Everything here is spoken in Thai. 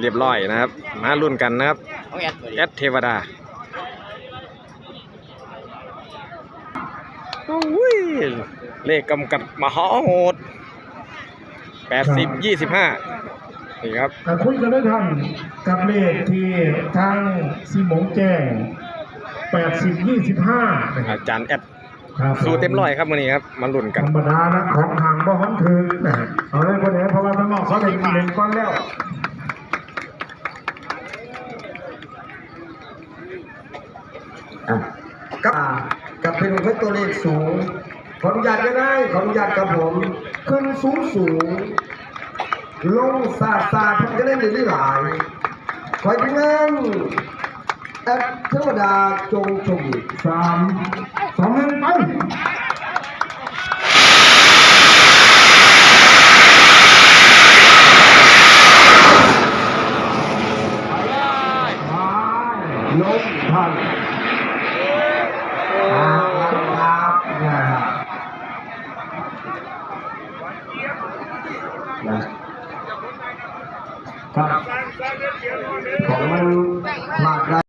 เรียบร้อยนะครับมาลุ้นกันนะครับแอดเทวดาเลขกำกับมหาโหด80-25นี่ครับคุยกันได้ทันกับเลขที่ทางซีหมงแจ้ง80-25อาจารย์แอดสู้เต็มร้อยครับวันนี้ครับมาลุ้นกันธรรมดานะของห่างบ่หันถึงเอาเลยคนไหนเพราะว่าทั้งนอกเขาได้หนึ่งก้อนแล้วกับเป็นตัวเลขสูงขออนุญาตก็ได้ขออนุญาตกับผมขึ้นสูงลงซาทำกันได้หลายคอยที่นั่นแอดเทวดาจงชม3-2-1ไปลงทันครับของมันหลากหลาย